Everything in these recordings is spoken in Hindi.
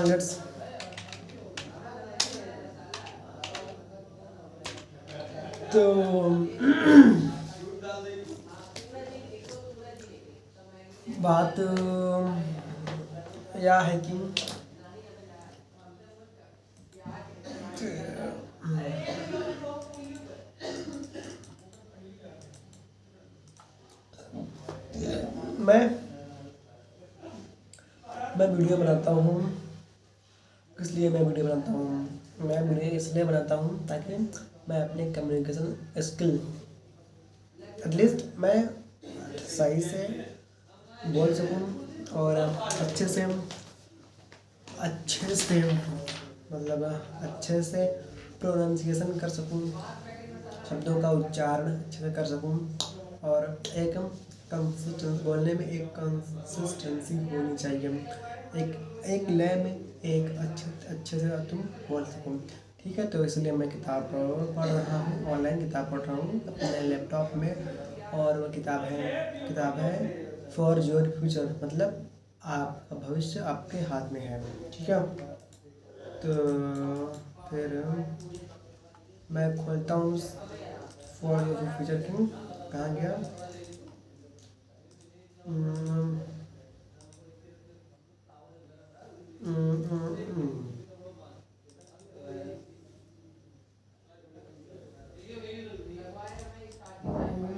लेट्स तो बात यह है कि मैं वीडियो बनाता हूँ। किस लिए मैं वीडियो बनाता हूँ? मैं वीडियो इसलिए बनाता हूँ ताकि मैं अपने कम्युनिकेशन स्किल एटलीस्ट मैं सही से बोल सकूँ और अच्छे से मतलब अच्छे से प्रोनाउंसिएशन कर सकूँ, शब्दों का उच्चारण अच्छे से कर सकूँ और एक कंसिस्टेंस बोलने में एक कंसिस्टेंसी होनी चाहिए। एक लय में एक अच्छे से तुम बोल सको। ठीक है, तो इसलिए मैं किताब पढ़ रहा हूँ, ऑनलाइन किताब पढ़ रहा हूँ अपने लैपटॉप में। और वो किताब है फॉर योर फ्यूचर, मतलब आपका भविष्य आपके हाथ में है। ठीक है, तो फिर मैं खोलता हूँ फॉर योर फ्यूचर। क्यों, कहाँ गया? ओह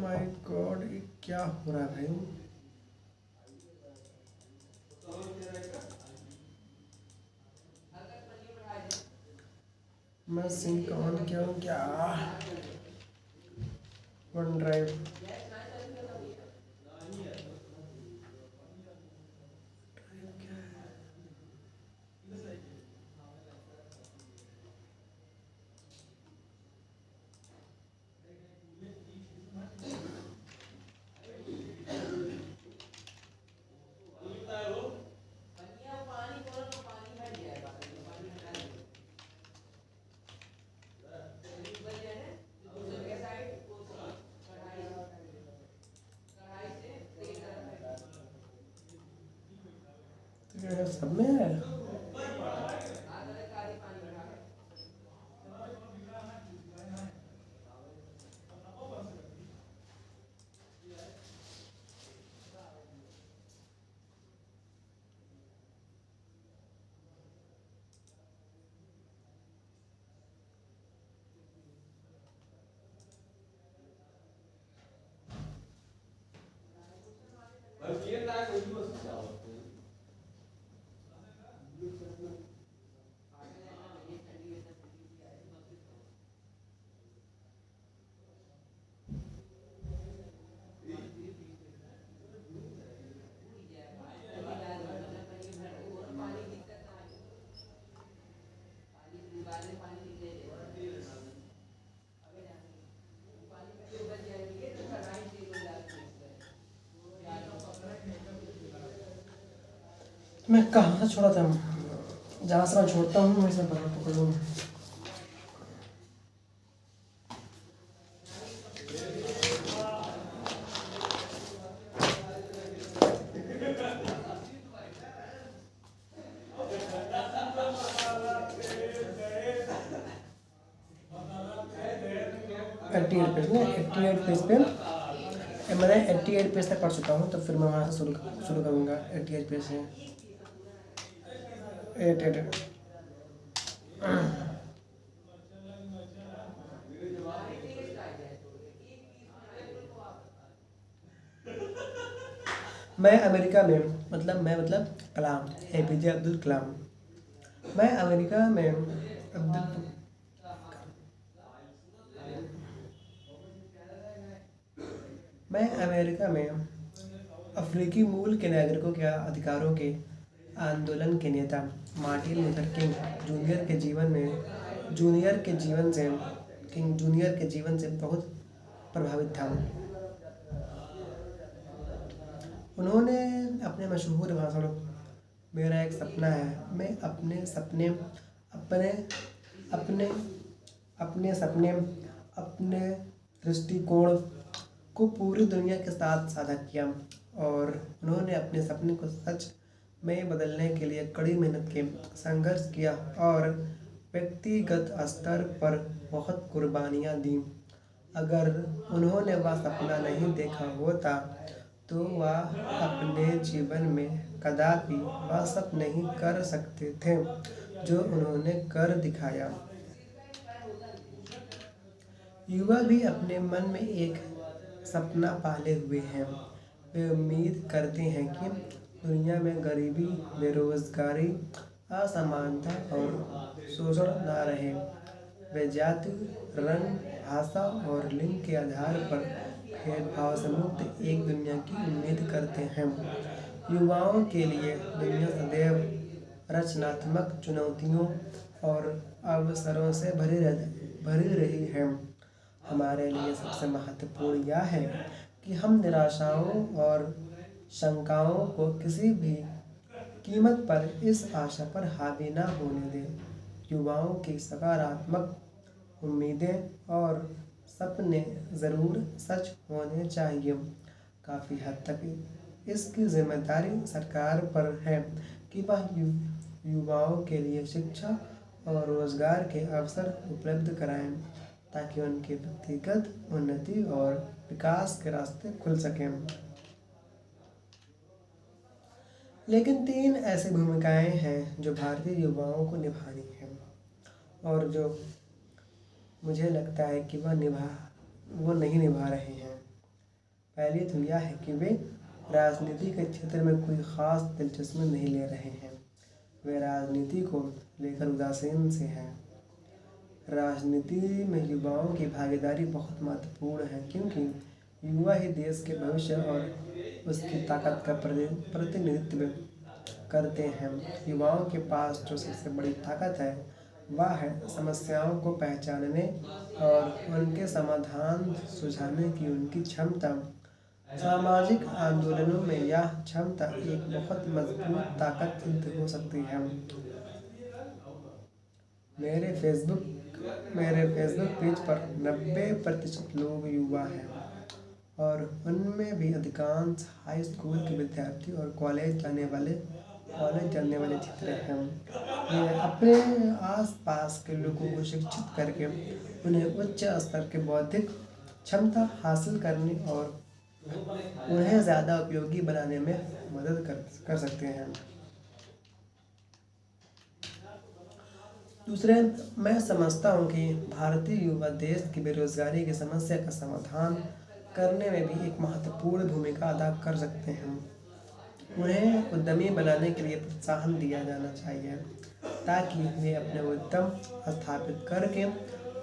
माय गॉड, ये क्या हो रहा है भाई? मैं सिंक ऑन किया हूँ क्या? One drive. सब में है। मैं कहाँ से छोड़ा था? जहाँ से मैं छोड़ता हूँ वहीं से पकड़ूँ। एट्टी एट पेज पे मैंने 88 पेज तक पढ़ चुका हूँ, तो फिर मैं वहाँ से शुरू करूँगा 88 पेज से। 88 मैं अमेरिका में मतलब कलाम, APJ अब्दुल कलाम। मैं अमेरिका में अफ्रीकी मूल के नागरिकों के अधिकारों के आंदोलन के नेता मार्टिन लूथर किंग जूनियर के जीवन से बहुत प्रभावित था। उन्होंने अपने मशहूर भाषण मेरा एक सपना है, मैं अपने सपने अपने दृष्टिकोण को पूरी दुनिया के साथ साझा किया और उन्होंने अपने सपने को सच में बदलने के लिए कड़ी मेहनत के संघर्ष किया और व्यक्तिगत स्तर पर बहुत कुर्बानियाँ दी। अगर उन्होंने वह सपना नहीं देखा होता तो वह अपने जीवन में कदापि वह सब नहीं कर सकते थे जो उन्होंने कर दिखाया। युवा भी अपने मन में एक सपना पाले हुए हैं। वे उम्मीद करते हैं कि दुनिया में गरीबी, बेरोजगारी, असमानता और शोषण न रहे। वे जाति, रंग, भाषा और लिंग के आधार पर भेदभाव से मुक्त एक दुनिया की उम्मीद करते हैं। युवाओं के लिए दुनिया सदैव रचनात्मक चुनौतियों और अवसरों से भरी रही है। हमारे लिए सबसे महत्वपूर्ण यह है कि हम निराशाओं और शंकाओं को किसी भी कीमत पर इस आशा पर हावी न होने दें। युवाओं की सकारात्मक उम्मीदें और सपने ज़रूर सच होने चाहिए। काफ़ी हद तक इसकी जिम्मेदारी सरकार पर है कि वह युवाओं के लिए शिक्षा और रोज़गार के अवसर उपलब्ध कराएं ताकि उनके व्यक्तिगत उन्नति और विकास के रास्ते खुल सकें। लेकिन 3 ऐसी भूमिकाएं हैं जो भारतीय युवाओं को निभानी है और जो मुझे लगता है कि वो नहीं निभा रहे हैं। पहली तो यह है कि वे राजनीति के क्षेत्र में कोई ख़ास दिलचस्पी नहीं ले रहे हैं। वे राजनीति को लेकर उदासीन से हैं। राजनीति में युवाओं की भागीदारी बहुत महत्वपूर्ण है क्योंकि युवा ही देश के भविष्य और उसकी ताकत का प्रतिनिधित्व करते हैं। युवाओं के पास जो सबसे बड़ी ताकत है वह है समस्याओं को पहचानने और उनके समाधान सुझाने की उनकी क्षमता। सामाजिक आंदोलनों में यह क्षमता एक बहुत मजबूत ताकत सिद्ध हो सकती है। मेरे फेसबुक पेज पर 90% लोग युवा हैं और उनमें भी अधिकांश हाई स्कूल के विद्यार्थी और कॉलेज जाने वाले छात्र हैं। वे अपने आसपास के लोगों को शिक्षित करके उन्हें उच्च स्तर के बौद्धिक क्षमता हासिल करने और उन्हें ज़्यादा उपयोगी बनाने में मदद कर सकते हैं। दूसरे, मैं समझता हूँ कि भारतीय युवा देश की बेरोजगारी की समस्या का समाधान करने में भी एक महत्वपूर्ण भूमिका अदा कर सकते हैं। उन्हें उद्यमी बनाने के लिए प्रोत्साहन दिया जाना चाहिए ताकि वे अपने उद्यम स्थापित करके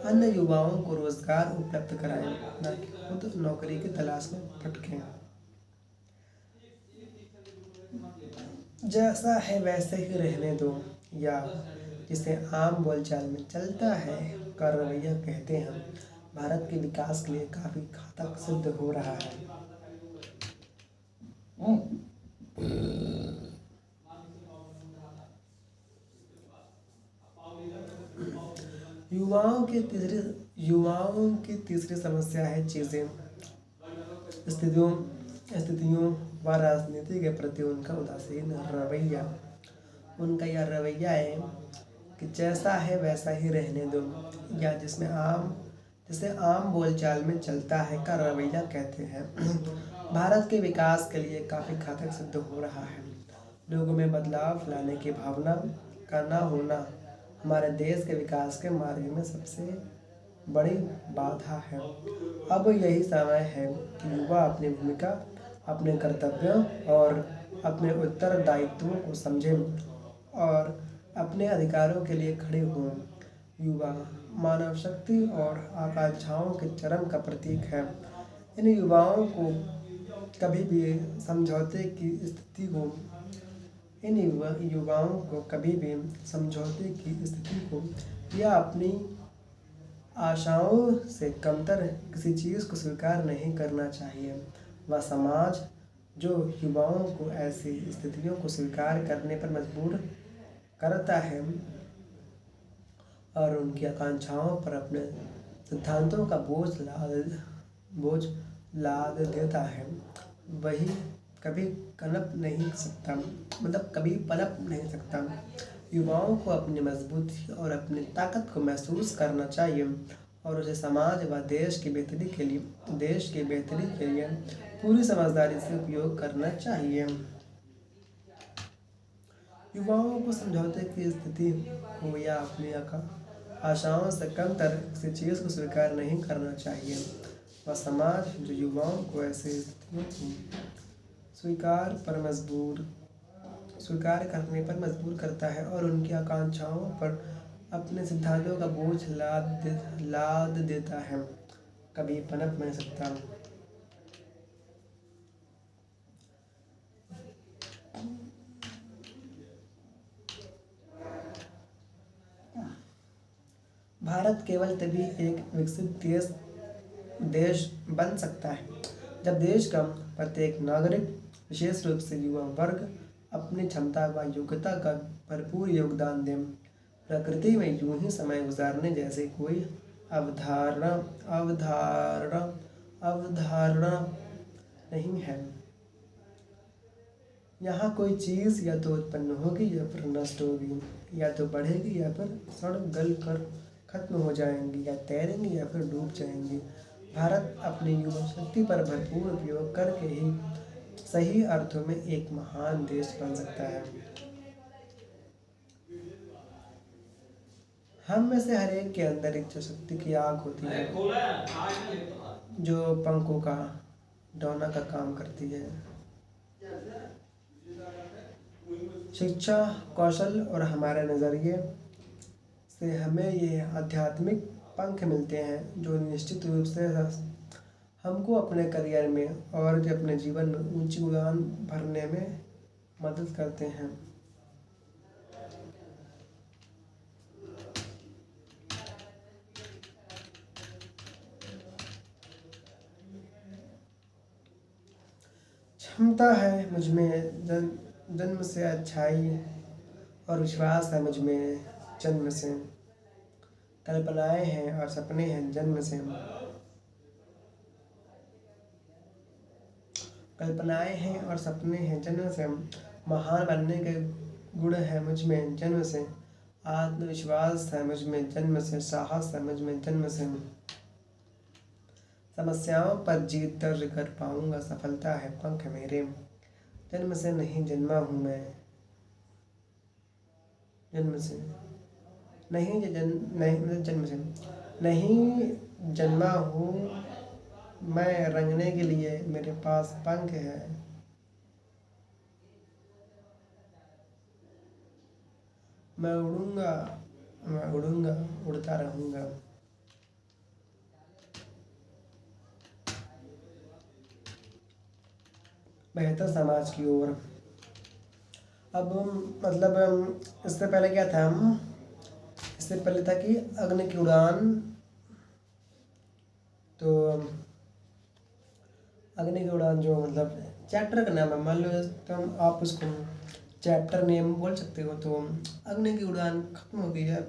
अन्य युवाओं को रोजगार उपलब्ध कराएं, न कि खुद नौकरी की तलाश में भटकें। जैसा है वैसे ही रहने दो, या जिसे आम बोलचाल में चलता है का रवैया कहते हैं, भारत के विकास के लिए काफ़ी घातक सिद्ध हो रहा है। युवाओं की तीसरी समस्या है चीज़ें, स्थितियों व राजनीति के प्रति उनका उदासीन रवैया। उनका यह रवैया है कि जैसा है वैसा ही रहने दो, या जिसे आम बोलचाल में चलता है का रवैया कहते हैं, भारत के विकास के लिए काफ़ी घातक सिद्ध हो रहा है। लोगों में बदलाव लाने की भावना का न होना हमारे देश के विकास के मार्ग में सबसे बड़ी बाधा है। अब यही समय है कि युवा अपनी भूमिका, अपने कर्तव्यों और अपने उत्तरदायित्वों को समझें और अपने अधिकारों के लिए खड़े हों। युवा मानव शक्ति और आकांक्षाओं के चरम का प्रतीक है। इन युवाओं को कभी भी समझौते की स्थिति को या अपनी आशाओं से कमतर किसी चीज़ को स्वीकार नहीं करना चाहिए। वह समाज जो युवाओं को ऐसी स्थितियों को स्वीकार करने पर मजबूर करता है और उनकी आकांक्षाओं पर अपने सिद्धांतों का बोझ लाद देता है, वही कभी कनप नहीं सकता, मतलब कभी पनप नहीं सकता। युवाओं को अपनी मजबूती और अपनी ताकत को महसूस करना चाहिए और उसे समाज व देश की बेहतरी के लिए पूरी समझदारी से उपयोग करना चाहिए। युवाओं को समझौते की स्थिति हो या अपनी आशाओं से कमतर किसी चीज़ को स्वीकार नहीं करना चाहिए। वह समाज जो युवाओं को ऐसी स्थितियों को स्वीकार करने पर मजबूर करता है और उनकी आकांक्षाओं पर अपने सिद्धांतों का बोझ लाद देता है, कभी पनप नहीं सकता। भारत केवल तभी एक विकसित देश बन सकता है जब देश का प्रत्येक नागरिक, विशेष रूप से युवा वर्ग, अपनी क्षमता व योग्यता का भरपूर योगदान दें। प्रकृति में यूं ही समय गुजारने जैसे कोई अवधारणा अवधारणा अवधारणा नहीं है। यहाँ कोई चीज़ या तो उत्पन्न होगी या फिर नष्ट होगी, या तो बढ़ेगी या फिर सड़ गल कर खत्म हो जाएंगी, या तैरेंगी या फिर डूब जाएंगी। भारत अपनी युवा शक्ति पर भरपूर उपयोग करके ही सही अर्थों में एक महान देश बन सकता है। हम में से हर एक के अंदर इच्छा शक्ति की आग होती है जो पंखों का डौना का काम करती है। शिक्षा, कौशल और हमारे नज़रिए से हमें ये आध्यात्मिक पंख मिलते हैं जो निश्चित रूप से हमको अपने करियर में और अपने जीवन में ऊंची उड़ान भरने में मदद करते हैं। क्षमता है मुझ में जन्म से, अच्छाई और विश्वास है मुझ में जन्म से, कल्पनाएं हैं और सपने हैं जन्म से, कल्पनाएं हैं और सपने हैं जन्म से, महान बनने के गुण है मुझ में जन्म से, आत्मविश्वास है मुझ में जन्म से, साहस है मुझ में जन्म से, समस्याओं पर जीत दर्ज कर पाऊंगा, सफलता है पंख मेरे, जन्म से नहीं जन्मा हूँ मैं, जन्म से नहीं जन्म से नहीं जन्मा हूँ मैं, रंगने के लिए मेरे पास पंख है। मैं उड़ूंगा, उड़ता रहूंगा। बेहतर समाज की ओर। अब मतलब इससे पहले क्या था, इससे पहले था कि अग्नि की उड़ान, तो अग्नि की उड़ान जो मतलब चैप्टर का नाम है, मान लो तो आप उसको चैप्टर नेम बोल सकते हो। तो अग्नि की उड़ान खत्म हो गई है।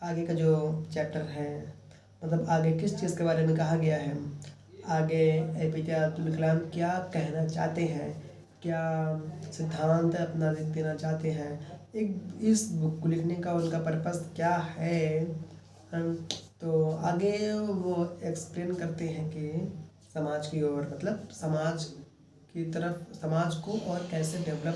आगे का जो चैप्टर है, मतलब आगे किस चीज़ के बारे में कहा गया है, आगे APJ अब्दुल कलाम क्या कहना चाहते हैं, क्या सिद्धांत अपना देना चाहते हैं, एक इस बुक को लिखने का उनका पर्पस क्या है। तो आगे वो एक्सप्लेन करते हैं कि समाज की ओर, मतलब समाज की तरफ, समाज को और कैसे डेवलप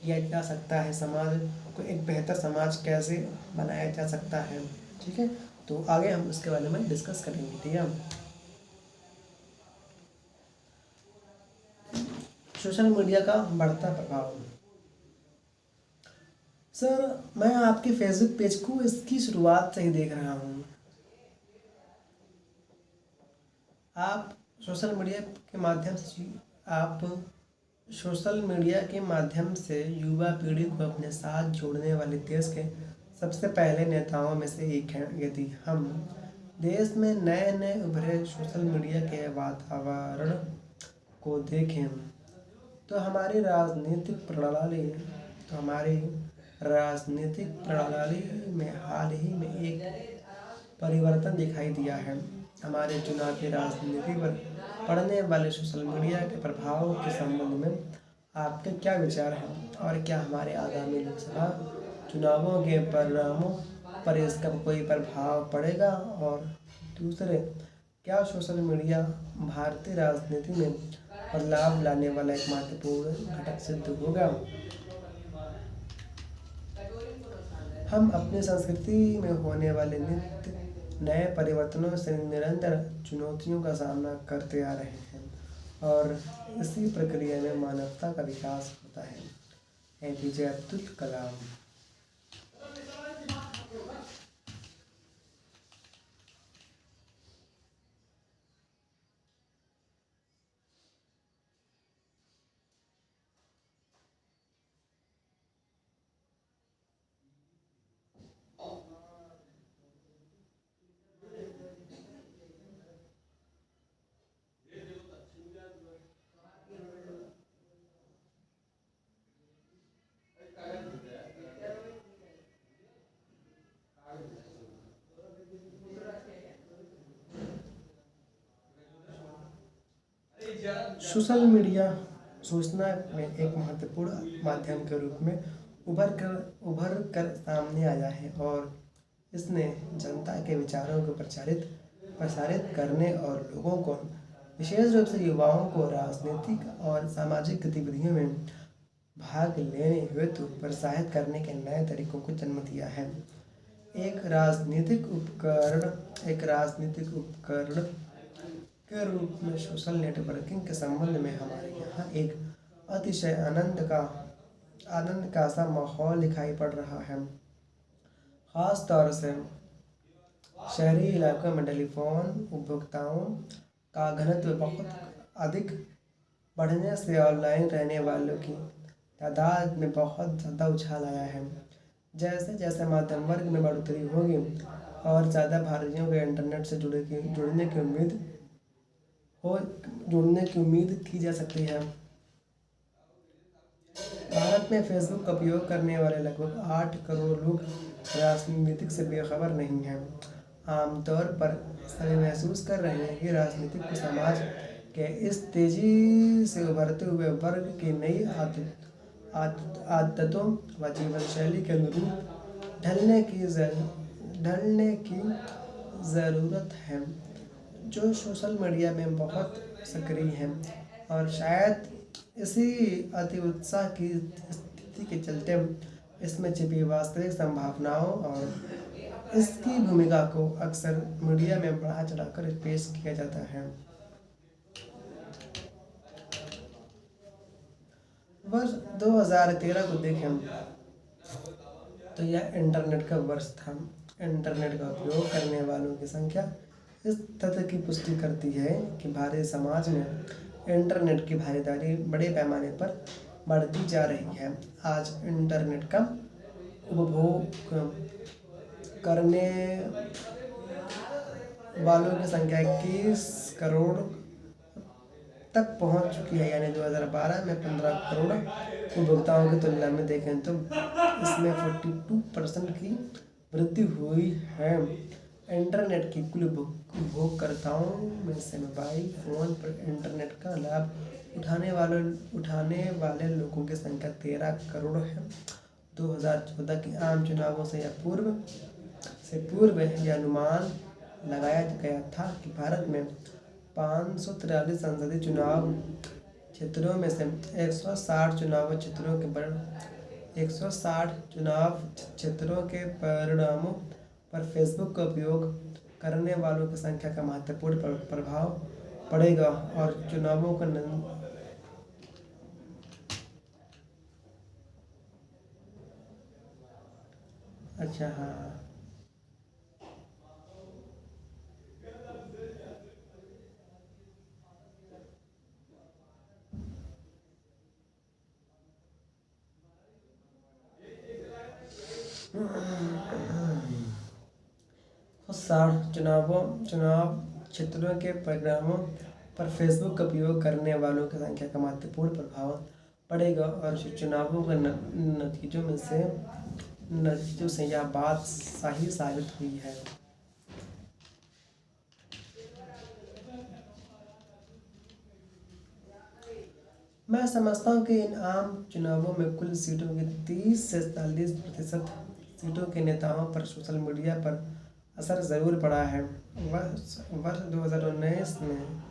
किया जा सकता है, समाज को एक बेहतर समाज कैसे बनाया जा सकता है। ठीक है, तो आगे हम उसके बारे में डिस्कस करेंगे। ठीक है, सोशल मीडिया का बढ़ता प्रभाव। सर, मैं आपके फेसबुक पेज को इसकी शुरुआत से ही देख रहा हूँ। आप सोशल मीडिया के माध्यम से युवा पीढ़ी को अपने साथ जोड़ने वाले देश के सबसे पहले नेताओं में से एक हैं। यदि हम देश में नए नए उभरे सोशल मीडिया के वातावरण को देखें तो हमारी राजनीतिक प्रणाली में हाल ही में एक परिवर्तन दिखाई दिया है। हमारे चुनाव की राजनीति पर पड़ने वाले सोशल मीडिया के प्रभाव के संबंध में आपके क्या विचार हैं, और क्या हमारे आगामी लोकसभा चुनावों के परिणामों पर इसका कोई प्रभाव पड़ेगा? और दूसरे, क्या सोशल मीडिया भारतीय राजनीति में बदलाव लाने वाला एक महत्वपूर्ण घटक सिद्ध होगा? हम अपनी संस्कृति में होने वाले नित्य नए परिवर्तनों से निरंतर चुनौतियों का सामना करते आ रहे हैं, और इसी प्रक्रिया में मानवता का विकास होता है। APJ Abdul Kalam. Social media सूचना में एक महत्वपूर्ण माध्यम के रूप में उभर कर सामने आया है, और इसने जनता के विचारों को प्रसारित करने और लोगों को, विशेष रूप से युवाओं को, राजनीतिक और सामाजिक गतिविधियों में भाग लेने हेतु प्रोत्साहित करने के नए तरीकों को जन्म दिया है। एक राजनीतिक उपकरण के रूप में सोशल नेटवर्किंग के संबंध में हमारे यहाँ एक अतिशय आनंद का सा माहौल दिखाई पड़ रहा है। खास तौर से शहरी इलाकों में टेलीफोन उपभोक्ताओं का घनत्व बहुत अधिक बढ़ने से ऑनलाइन रहने वालों की तादाद में बहुत ज़्यादा उछाल आया है। जैसे जैसे मध्यम वर्ग में बढ़ोतरी होगी और ज़्यादा भारतीयों को इंटरनेट से जुड़ने की उम्मीद की जा सकती है। भारत में फेसबुक का उपयोग करने वाले लगभग 8 करोड़ लोग राजनीतिक से बेखबर नहीं हैं। आमतौर पर सभी महसूस कर रहे हैं कि राजनीतिक को समाज के इस तेजी से उभरते हुए वर्ग की नई आदतों व जीवन शैली के अनुरूप ढलने की ज़रूरत है, जो सोशल मीडिया में बहुत सक्रिय हैं, और शायद इसी अति उत्साह की स्थिति के चलते इसमें छिपी वास्तविक संभावनाओं और इसकी भूमिका को अक्सर मीडिया में बढ़ा चढ़ाकर पेश किया जाता है। वर्ष 2013 को देखें तो यह इंटरनेट का वर्ष था। इंटरनेट का उपयोग करने वालों की संख्या इस तथ्य की पुष्टि करती है कि भारतीय समाज में इंटरनेट की भागीदारी बड़े पैमाने पर बढ़ती जा रही है। आज इंटरनेट का उपभोग करने वालों की संख्या 21 करोड़ तक पहुंच चुकी है, यानी 2012 में 15 करोड़ उपभोक्ताओं की तुलना में देखें तो इसमें 42% की वृद्धि हुई है। इंटरनेट की कुल उपभोगकर्ताओं में से मोबाइल फ़ोन पर इंटरनेट का लाभ उठाने वाले लोगों की संख्या 13 करोड़ है। 2014 के आम चुनावों से पूर्व यह अनुमान लगाया गया था कि भारत में 543 संसदीय चुनाव क्षेत्रों में से 160 चुनाव क्षेत्रों के परिणामों पर फेसबुक का उपयोग करने वालों की संख्या का महत्वपूर्ण प्रभाव पड़ेगा, और चुनावों को अच्छा हाँ चुनाव क्षेत्रों के परिणामों पर फेसबुक का उपयोग करने वालों की संख्या का महत्वपूर्ण प्रभाव पड़ेगा, और चुनावों के नतीजों से यह बात सही साबित हुई है। मैं समझता हूँ कि इन आम चुनावों में कुल सीटों की 30 से 40% सीटों के नेताओं पर सोशल मीडिया पर असर ज़रूर पड़ा है। वर्ष 2019 में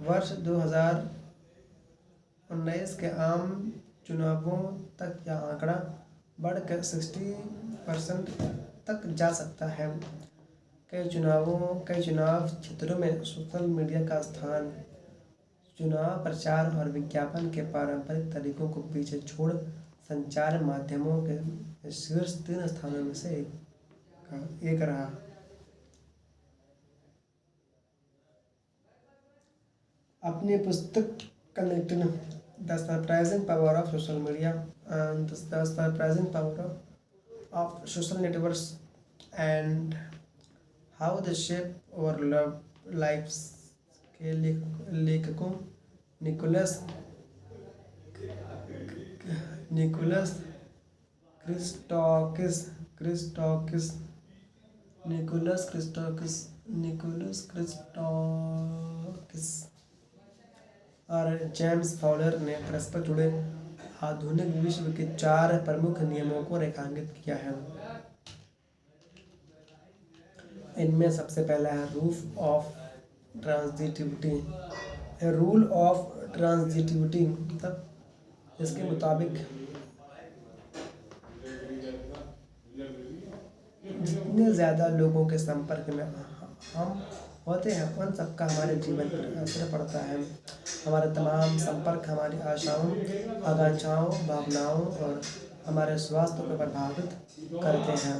वर्ष 2019 के आम चुनावों तक यह आंकड़ा बढ़कर 60% तक जा सकता है। कई चुनाव क्षेत्रों में सोशल मीडिया का स्थान चुनाव प्रचार और विज्ञापन के पारंपरिक तरीकों को पीछे छोड़ संचार माध्यमों के शीर्ष 3 स्थानों में से एक रहा। अपनी पुस्तक connected the surprising power of social media and the surprising power of social networks and how the shape और लव लाइफ्स के लेखकों निकोलस क्रिस्टोकिस और जेम्स फॉलर ने परस्पर जुड़े आधुनिक विश्व के 4 प्रमुख नियमों को रेखांकित किया है। इनमें सबसे पहला है रूल ऑफ ट्रांजिटिविटी मतलब इसके मुताबिक जितने ज़्यादा लोगों के संपर्क में हम होते हैं उन सबका हमारे जीवन पर असर पड़ता है। हमारे तमाम संपर्क हमारी आशाओं, आकांक्षाओं, भावनाओं और हमारे स्वास्थ्य को प्रभावित करते हैं।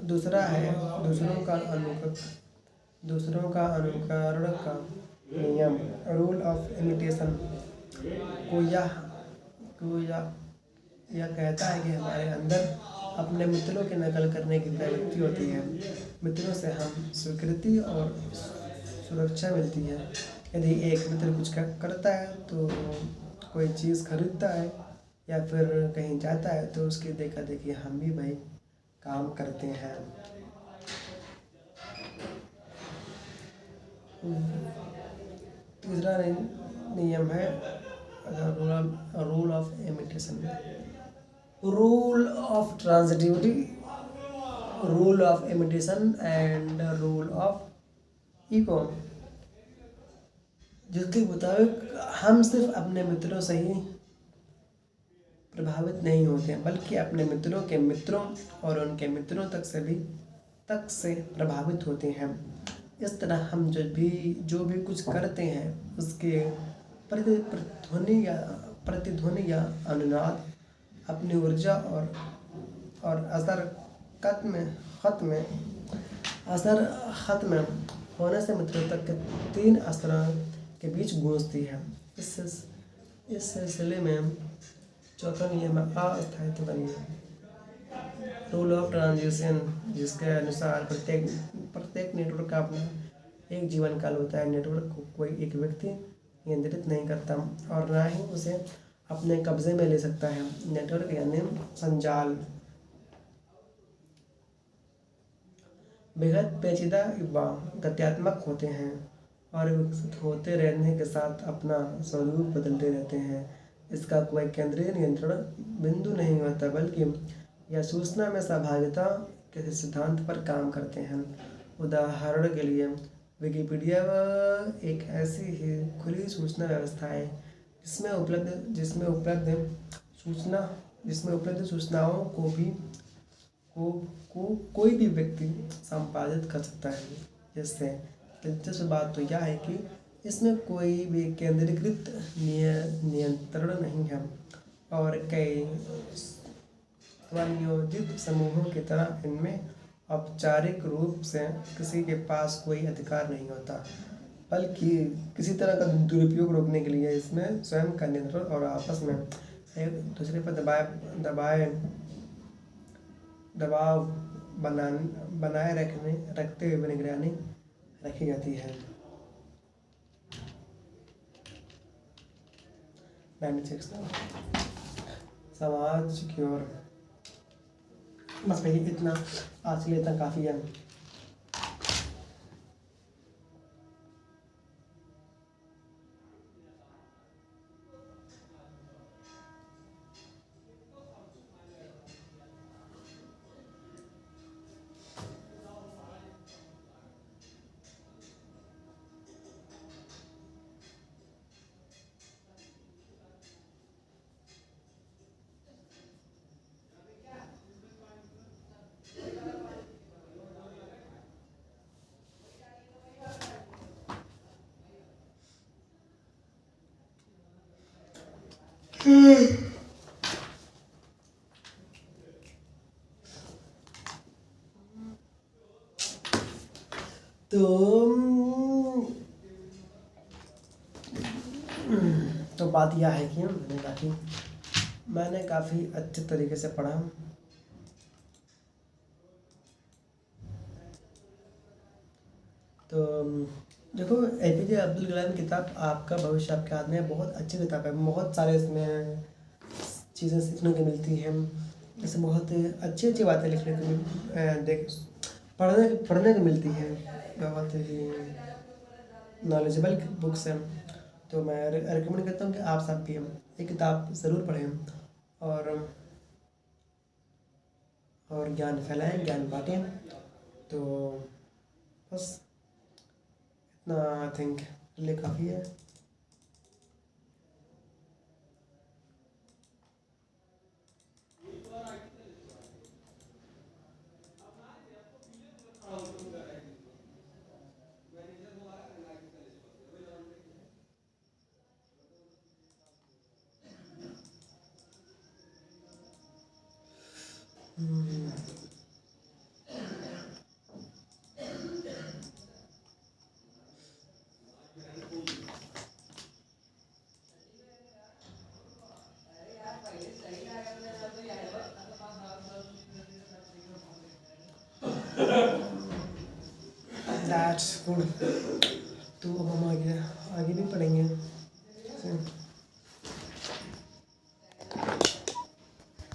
दूसरा है दूसरों का अनुकरण का नियम रूल ऑफ इमिटेशन को यह कहता है कि हमारे अंदर अपने मित्रों की नकल करने की प्रवृत्ति होती है। मित्रों से हम स्वीकृति और सुरक्षा मिलती है। यदि एक मित्र कुछ करता है तो कोई चीज़ खरीदता है या फिर कहीं जाता है तो उसकी देखा देखी हम भी भाई काम करते हैं। तीसरा नियम है rule of imitation, rule of transitivity, rule of imitation and rule of echo, जिसके मुताबिक हम सिर्फ अपने मित्रों से ही प्रभावित नहीं होते हैं बल्कि अपने मित्रों के मित्रों और उनके मित्रों तक से प्रभावित होते हैं। इस तरह हम जो भी कुछ करते हैं उसके प्रतिध्वनि या अनुनाद अपनी ऊर्जा और असर खत्म होने से मित्रों तक के 3 स्तरों के बीच गूंजती है। इस सिलसिले में चौथा नियम है अस्थायित्व का नियम, रूल ऑफ ट्रांजिशन, जिसके अनुसार प्रत्येक नेटवर्क का अपना एक जीवन काल होता है। नेटवर्क को कोई एक व्यक्ति नियंत्रित नहीं करता और ना ही उसे अपने कब्जे में ले सकता है। नेटवर्क यानी संजाल बेहद पेचीदा व गत्यात्मक होते हैं और विकसित होते रहने के साथ अपना स्वरूप बदलते रहते हैं। इसका कोई केंद्रीय नियंत्रण बिंदु नहीं होता बल्कि यह सूचना में सहभागिता के सिद्धांत पर काम करते हैं। उदाहरण के लिए विकिपीडिया एक ऐसी ही खुली सूचना व्यवस्था है जिसमें उपलब्ध सूचनाओं को कोई भी व्यक्ति संपादित कर सकता है। जिससे दिलचस्प बात तो यह है कि इसमें कोई भी केंद्रीकृत नियंत्रण नहीं है और कई स्वनियोजित समूहों की तरह इनमें औपचारिक रूप से किसी के पास कोई अधिकार नहीं होता, बल्कि किसी तरह का दुरुपयोग रोकने के लिए इसमें स्वयं का नियंत्रण और आपस में एक दूसरे पर दबाव बनाए रखते हुए निगरानी रखी जाती है। 96 समाज की ओर। बस भाई इतना आज के लिए इतना काफ़ी है। तो तो बात यह है कि मैंने काफ़ी अच्छे तरीके से पढ़ा। तो देखो, एपीजे अब्दुल कलाम की किताब आपका भविष्य आपके हाथ में, बहुत अच्छी किताब है। बहुत सारे इसमें चीज़ें सीखने को मिलती हैं। जैसे बहुत अच्छी अच्छी बातें लिखने को देख पढ़ने को मिलती हैं। बहुत ही नॉलेजेबल बुक्स हैं। तो मैं रिकमेंड करता हूँ कि आप सब भी ये किताब ज़रूर पढ़ें और ज्ञान फैलाएं, ज्ञान बांटें। तो बस इतना आई थिंक लिए काफ़ी है। That's good. तो अब हम आगे भी पढ़ेंगे।